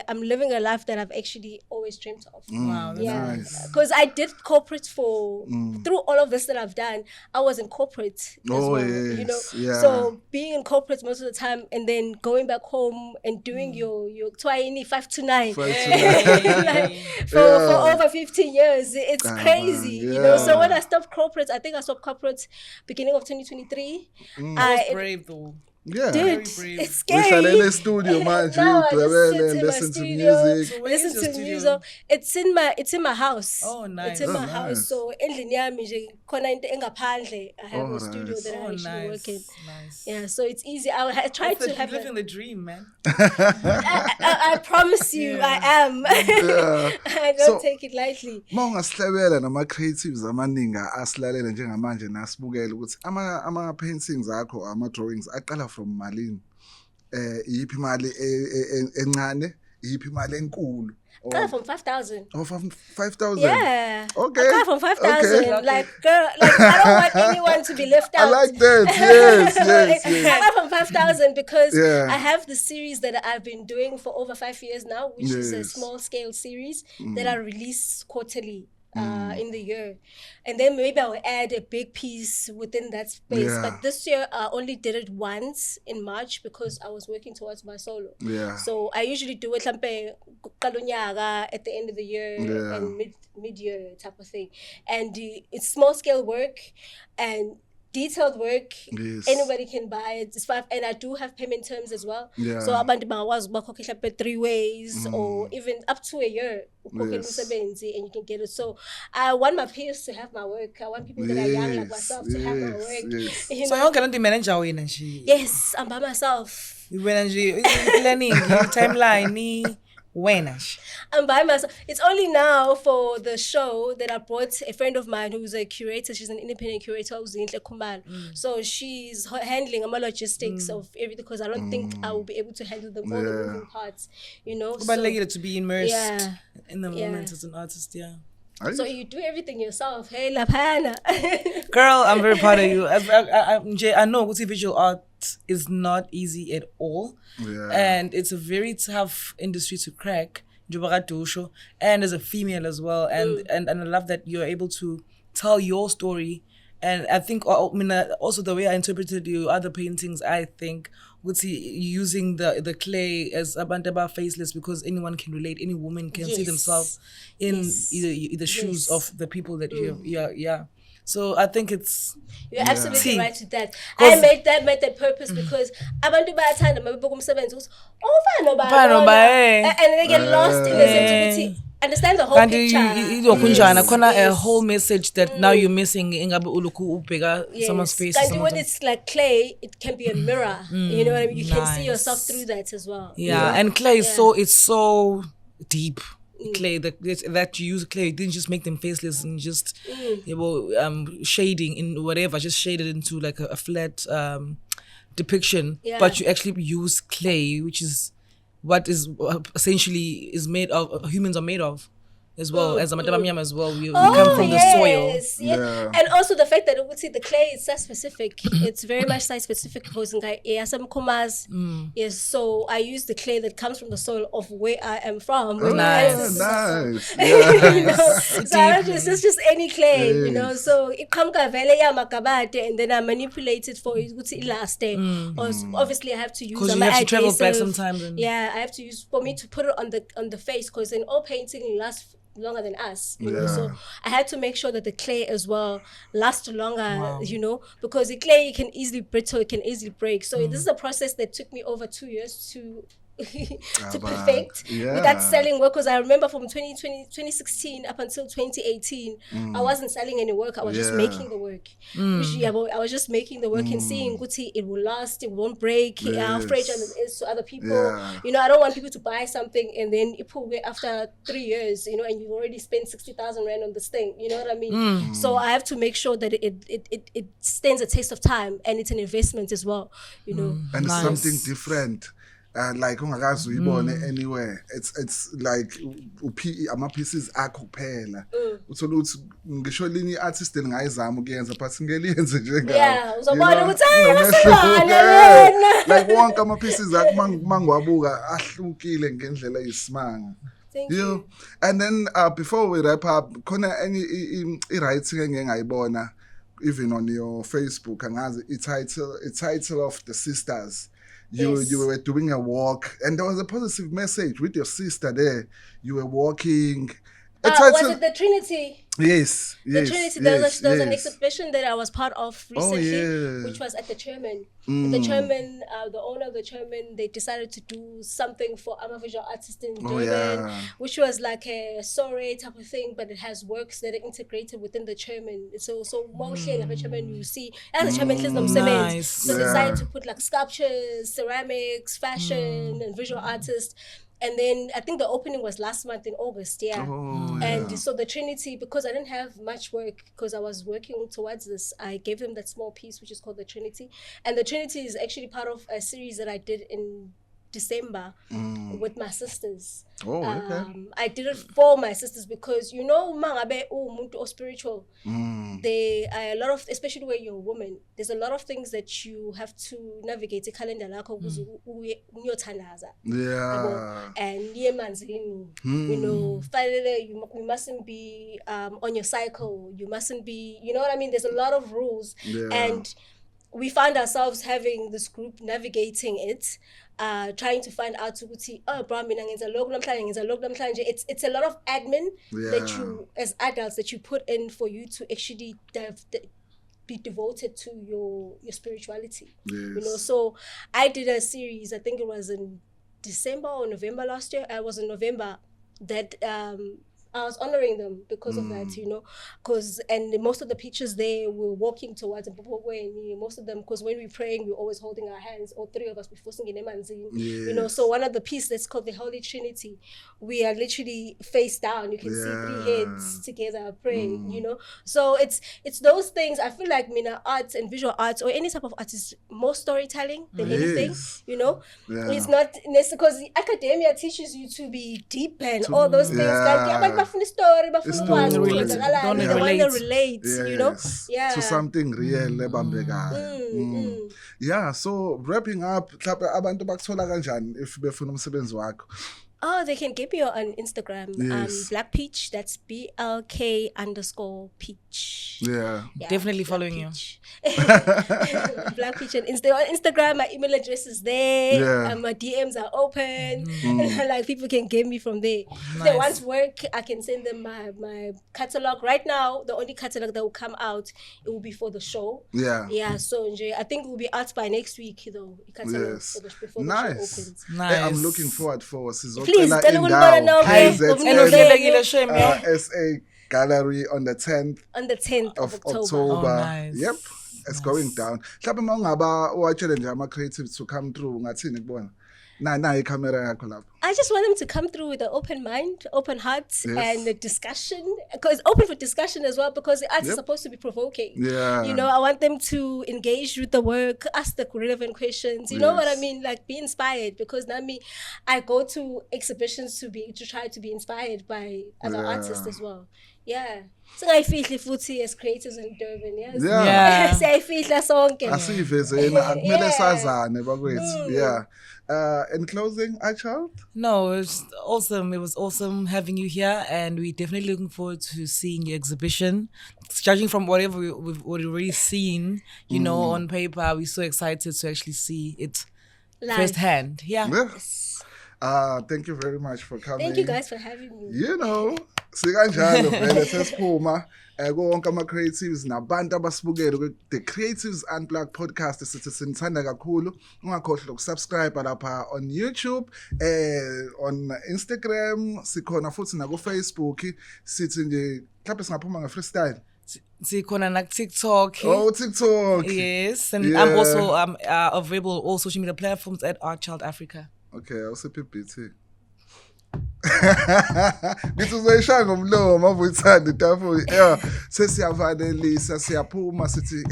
Speaker 4: I'm living a life that I've actually always dreamt of.
Speaker 3: Wow, that's
Speaker 4: Yeah,
Speaker 3: nice.
Speaker 4: because I did corporate through all of this that I've done. I was in corporate as well,
Speaker 2: yes, yeah.
Speaker 4: So being in corporate most of the time, and then going back home and doing your 5 to 9 like, for over 15 years, it's crazy, So when I stopped corporate, I think I stopped corporate beginning of 2023.
Speaker 3: That's brave though.
Speaker 2: Yeah.
Speaker 4: Dude,
Speaker 3: brave.
Speaker 4: it's scary.
Speaker 2: Uhlala in studio manje
Speaker 4: Now I just sit
Speaker 2: and
Speaker 4: in my
Speaker 2: listen to
Speaker 4: studio,
Speaker 2: music.
Speaker 3: So where is
Speaker 4: listen
Speaker 3: your
Speaker 4: to
Speaker 3: studio?
Speaker 4: music. It's in my house.
Speaker 3: Oh, nice.
Speaker 4: It's in my
Speaker 2: nice.
Speaker 4: house. So endlini yami nje khona into engaphandle. I have a studio
Speaker 2: nice.
Speaker 4: that I actually work in.
Speaker 3: Nice.
Speaker 4: Yeah, so it's easy. I try to have
Speaker 3: living the dream, man.
Speaker 4: I promise you, I am. I don't take it lightly.
Speaker 2: Mawungasihlebela nama creatives amaningi asilalela njengamanje nasibukela ukuthi ama paintings akho ama drawings aqala from malini iyiphi imali encane iyiphi imali enkulu
Speaker 4: Start from 5,000.
Speaker 2: Oh, from 5,000.
Speaker 4: Yeah.
Speaker 2: Okay.
Speaker 4: I start from 5,000.
Speaker 2: Okay.
Speaker 4: Like, girl, like I don't want anyone to be left out.
Speaker 2: I like that. Yes, yes,
Speaker 4: I
Speaker 2: yes.
Speaker 4: start from 5,000 because
Speaker 2: Yeah.
Speaker 4: I have the series that I've been doing for over 5 years now, which is a
Speaker 2: Yes.
Speaker 4: small scale series that I release quarterly. In the year, and then maybe I will add a big piece within that space.
Speaker 2: Yeah.
Speaker 4: But this year I only did it once in March because I was working towards my solo.
Speaker 2: Yeah.
Speaker 4: So I usually do it at the end of the year
Speaker 2: Yeah.
Speaker 4: and mid-year type of thing. And it's small scale work and detailed work.
Speaker 2: Yes.
Speaker 4: Anybody can buy it. It's fine. And I do have payment terms as well.
Speaker 2: Yeah.
Speaker 4: So abantu bangakwazi 3 ways or even up to a year.
Speaker 2: Yes.
Speaker 4: And you can get it. So I want my peers to have my work. I want people that are young like myself to have my work.
Speaker 2: Yes.
Speaker 4: You
Speaker 3: So
Speaker 4: know?
Speaker 3: yonke lento manager wena nje.
Speaker 4: Yes, I'm by myself.
Speaker 3: Wena nje planning timeline wena nje.
Speaker 4: I'm by myself. It's only now for the show that I brought a friend of mine who's a curator. She's an independent curator who's in Kumbal. So she's handling my logistics of everything because I don't think I will be able to handle all the moving parts, So,
Speaker 3: Kubalulekile to be immersed in the
Speaker 4: Yeah.
Speaker 3: moment as an artist, yeah.
Speaker 4: so you do everything yourself. Hey, Lapana.
Speaker 3: Girl, I'm very proud of you. I know ukuthi visual art is not easy at all.
Speaker 2: Yeah.
Speaker 3: And it's a very tough industry to crack. And as a female as well. And I love that you're able to tell your story. And I think also the way I interpreted your other paintings, I think using the clay as abantaba faceless because anyone can relate, any woman can see themselves in the shoes of the people that you So I think it's
Speaker 4: You're absolutely right with that.
Speaker 3: 'Cause-
Speaker 4: I made that purpose because abantu bayathanda mabebuka umsebenzi ukuthi
Speaker 3: Ufana noba,
Speaker 4: and they get lost in the sensitivity. Understand the whole
Speaker 3: kanti
Speaker 4: picture.
Speaker 3: izokhunjana khona a
Speaker 4: Yes.
Speaker 3: whole message that now you're missing ingabe ulokhu ubheka someone's face.
Speaker 4: Kanti when it's like clay, it can be a mirror. You know what I mean? You can see yourself through that as well.
Speaker 3: Yeah, and clay is so deep. Clay that you use clay, you didn't just make them faceless and just shading in whatever, just shade it into like a flat depiction.
Speaker 4: Yeah.
Speaker 3: But you actually use clay, which is what is essentially is made of, humans are made of as well, as Amatabamyam as well. We come from the soil.
Speaker 4: Yes. And also the fact that the clay is site specific. It's very much site specific because yes, so I use the clay that comes from the soil of where I am from.
Speaker 3: Nice.
Speaker 2: Nice.
Speaker 4: So it's just any clay, So it comes and then I manipulate it for it to last day. Obviously I have to use
Speaker 3: Because you have to travel back sometimes.
Speaker 4: I have to use for me to put it on the face because in all painting lasts longer than us, so I had to make sure that the clay as well lasts longer, because the clay can easily brittle, it can easily break. So this is a process that took me over 2 years to to perfect without selling work. Because I remember from 2016 up until 2018, I wasn't selling any work. I was just making the work. I was just making the work and seeing it will last, it won't break, how fragile it is to other people. You know, I don't want people to buy something and then it pull away after 3 years, you know, and you've already spent 60,000 rand on this thing. You know what I mean? So I have to make sure that it stands a test of time, and it's an investment as well, you know.
Speaker 2: And it's something different. Like ungakazi uyibone anywhere, it's like ama pieces akho kuphela uthola ukuthi ngisho linye artist engayizama ukuyenza but ngeliyenze nje ngayo
Speaker 4: uzobona ukuthi hayi
Speaker 2: like wonke ama pieces akho mangiwabuka ahlukile ngendlela eyisimanga.
Speaker 4: Thank you.
Speaker 2: And then before we wrap up, khona any i-writing engengayibona even on your Facebook, angazi title of the sisters. You were doing a walk, and there was a positive message with your sister there. You were walking.
Speaker 4: Was it the Trinity?
Speaker 2: Yes.
Speaker 4: The Trinity. There was an exhibition that I was part of recently, which was at the chairman. The chairman, the owner of the chairman, they decided to do something for visual artists in Durban, which was like a soiree type of thing, but it has works that are integrated within the chairman. So mostly at the chairman you see, as the chairman nice. So they decided to put like sculptures, ceramics, fashion, and visual artists. And then I think the opening was last month in August, And so the Trinity, because I didn't have much work, because I was working towards this, I gave them that small piece, which is called the Trinity. And the Trinity is actually part of a series that I did in December with my sisters. I did it for my sisters because, you know, mangabe umuntu or spiritual, there are a lot of, especially when you're a woman, there's a lot of things that you have to navigate. And you know, finally you mustn't be on your cycle. You mustn't be, you know what I mean? There's a lot of rules, and we found ourselves having this group navigating it. Trying to find out it's a lot of admin that you as adults that you put in for you to actually be devoted to your spirituality. You know, so I did a series, I think it was in December or November last year. I was in November that I was honoring them because of that, you know, and most of the pictures they were walking towards most of them, because when we're praying, we're always holding our hands, all three of us before singing Emanzini, you know. So one of the pieces that's called the Holy Trinity, we are literally face down. You can see 3 heads together praying, you know. So it's those things. I feel like arts and visual arts or any type of art is more storytelling than anything, you know. It's not necessarily because academia teaches you to be deep and all those things. Like, the story, but they want to relate, you know,
Speaker 2: to something real. So wrapping up, abantu bakuthola kanjani if befuna umsebenzi wakho?
Speaker 4: Oh, they can get me on Instagram. Black Peach. That's BLK_Peach.
Speaker 3: Definitely following you.
Speaker 4: Black Peach on Instagram. My email address is there. My DMs are open. Like people can get me from there. If they want work, I can send them my catalog. Right now, the only catalog that will come out, it will be for the show. So I think it will be out by next week, though. Catalog before the show opens.
Speaker 2: Hey, I'm looking forward for Sizobika.
Speaker 4: Please,
Speaker 2: KZNSA SA Gallery on the 10th of October.
Speaker 3: Nice.
Speaker 2: Yep, it's going down. Mhlawumbe mawungaba wa-challenge ama-creatives to come through, ngathini kubona? Na camera yakho lapho.
Speaker 4: I just want them to come through with an open mind, open heart, and a discussion. Because open for discussion as well, because the art is supposed to be provoking. You know, I want them to engage with the work, ask the relevant questions. You know what I mean? Like, be inspired. Because I go to exhibitions to try to be inspired by other artists as well. So I feel futhi as creators in Durban, I feel sonke.
Speaker 2: Asiveze yena akumele sazane bakwethu. In closing, Art.Talk?
Speaker 3: No, it's awesome. It was awesome having you here, and we're definitely looking forward to seeing your exhibition. Judging from whatever we've already seen, you know, on paper, we're so excited to actually see it firsthand.
Speaker 2: Thank you very much for coming.
Speaker 4: Thank you guys for having me.
Speaker 2: You know, sikanjalo vele sesiphuma konke ama-creatives nabantu abasibukele the Creatives Unplugged podcast sithi sinithanda kakhulu ungakhohlwa ukusubscribe lapha on YouTube on Instagram sikhona futhi na ku Facebook sithi nje mhlawumbe singaphuma nge-freestyle
Speaker 3: sikhona na TikTok.
Speaker 2: Oh, TikTok.
Speaker 3: Yes, and I'm also available on all social media platforms at Art.Child Africa.
Speaker 2: Okay, also PPT. Ngithi uzoyishaya ngomlomo avuyithanda itafula sesiyavalelisa siyaphuma sithi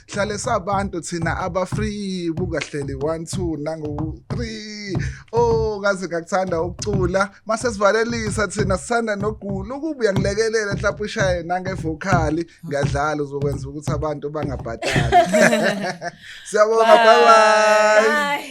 Speaker 2: hlale sabantu thina aba free bukahleli 1 2 nango 3 kaze ngakuthanda ukucula mase sivalelisa thina sithanda nogulu ukubuya ngilekelela mhlawumbe ushaye nangevocal ngiyadlala uzokwenza ukuthi abantu bangabhadali. Siyabonga, bye bye.